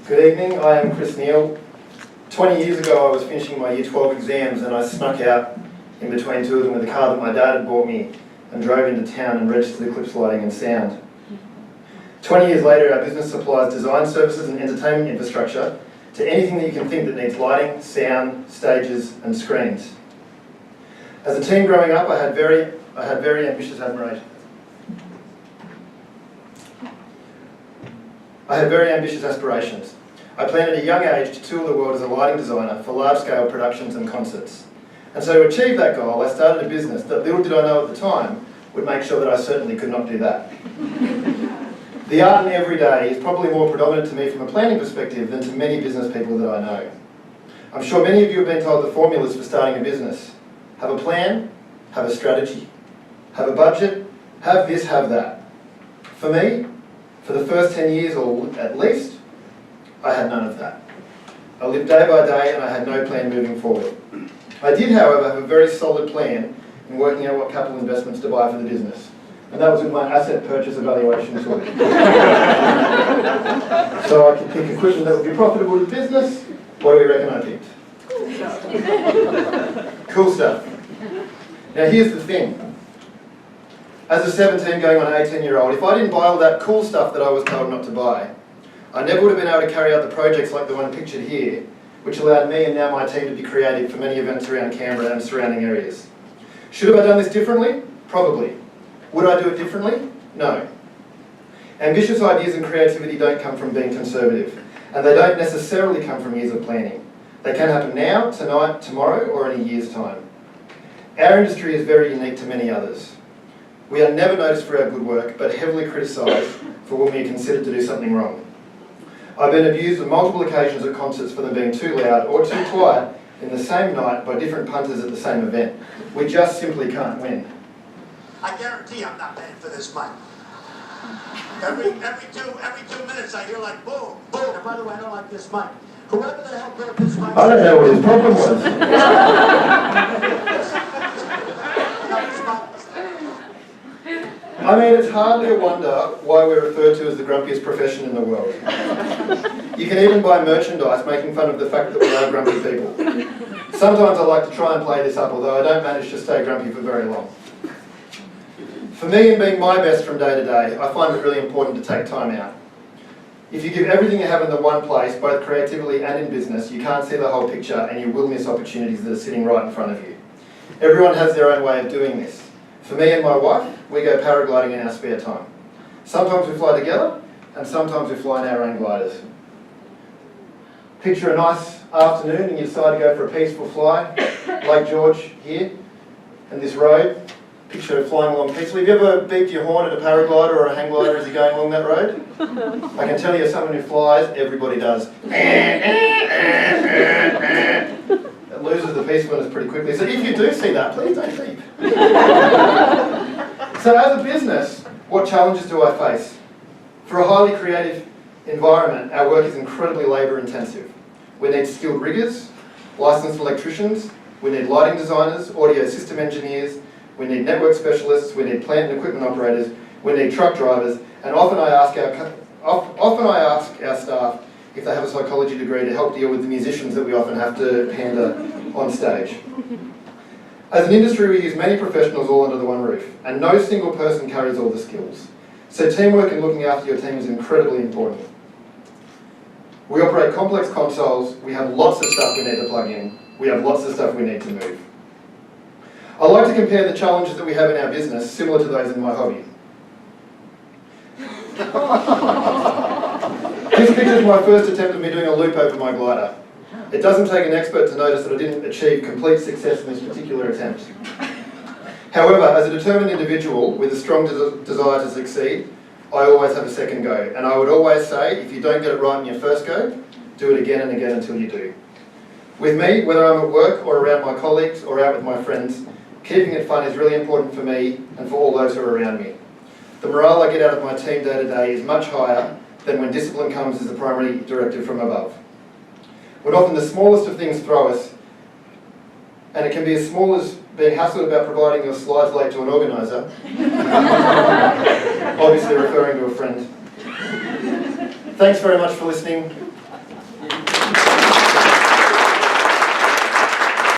Good evening, I am Neal. 20 years ago I was finishing my Year 12 exams and I snuck out in between two of them with a car that my dad had bought me and drove into town and registered Eclipse lighting and sound. 20 years later, our business supplies design services and entertainment infrastructure to anything that you can think that needs lighting, sound, stages and screens. As a teen growing up, I had very ambitious aspirations. I planned at a young age to tour the world as a lighting designer for large-scale productions and concerts. And so to achieve that goal, I started a business that, little did I know at the time, would make sure that I certainly could not do that. The art in every day is probably more predominant to me from a planning perspective than to many business people that I know. I'm sure many of you have been told the formulas for starting a business. Have a plan, have a strategy, have a budget, have this, have that. For me, for the first 10 years or at least, I had none of that. I lived day by day and I had no plan moving forward. I did, however, have a very solid plan in working out what capital investments to buy for the business. And that was with my asset purchase evaluation tool. So I could pick equipment that would be profitable to business. What do we reckon I picked? Cool stuff. Now here's the thing. As a 17 going on 18-year-old, if I didn't buy all that cool stuff that I was told not to buy, I never would have been able to carry out the projects like the one pictured here, which allowed me and now my team to be creative for many events around Canberra and surrounding areas. Should have I done this differently? Probably. Would I do it differently? No. Ambitious ideas and creativity don't come from being conservative, and they don't necessarily come from years of planning. They can happen now, tonight, tomorrow, or in a year's time. Our industry is very unique to many others. We are never noticed for our good work, but heavily criticised for when we are considered to do something wrong. I've been abused on multiple occasions at concerts for them being too loud or too quiet in the same night by different punters at the same event. We just simply can't win. I guarantee I'm not paying for this mic. Every 2 minutes I hear like boom, boom. And by the way, I don't like this mic. Whoever the hell broke this mic. I don't know what his problem was. I mean, it's hardly a wonder why we're referred to as the grumpiest profession in the world. You can even buy merchandise making fun of the fact that we are grumpy people. Sometimes I like to try and play this up, although I don't manage to stay grumpy for very long. For me, in being my best from day to day, I find it really important to take time out. If you give everything you have in the one place, both creatively and in business, you can't see the whole picture and you will miss opportunities that are sitting right in front of you. Everyone has their own way of doing this. For me and my wife, we go paragliding in our spare time. Sometimes we fly together, and sometimes we fly in our own gliders. Picture a nice afternoon and you decide to go for a peaceful fly, Lake George here, and this road. Picture flying along peacefully. Have you ever beeped your horn at a paraglider or a hang glider as you're going along that road? I can tell you, as someone who flies, everybody does. It loses the peacefulness pretty quickly. So if you do see that, please don't beep. So as a business, what challenges do I face? For a highly creative environment, our work is incredibly labour intensive. We need skilled riggers, licensed electricians, we need lighting designers, audio system engineers, we need network specialists, we need plant and equipment operators, we need truck drivers, and often I ask our staff if they have a psychology degree to help deal with the musicians that we often have to pander on stage. As an industry, we use many professionals all under the one roof, and no single person carries all the skills. So teamwork and looking after your team is incredibly important. We operate complex consoles, we have lots of stuff we need to plug in, we have lots of stuff we need to move. I like to compare the challenges that we have in our business similar to those in my hobby. This picture is my first attempt at me doing a loop over my glider. It doesn't take an expert to notice that I didn't achieve complete success in this particular attempt. However, as a determined individual with a strong desire to succeed, I always have a second go. And I would always say, if you don't get it right in your first go, do it again and again until you do. With me, whether I'm at work or around my colleagues or out with my friends, keeping it fun is really important for me and for all those who are around me. The morale I get out of my team day to day is much higher than when discipline comes as the primary directive from above. When often the smallest of things throw us, and it can be as small as being hassled about providing your slides late to an organiser, obviously referring to a friend. Thanks very much for listening. Thank you.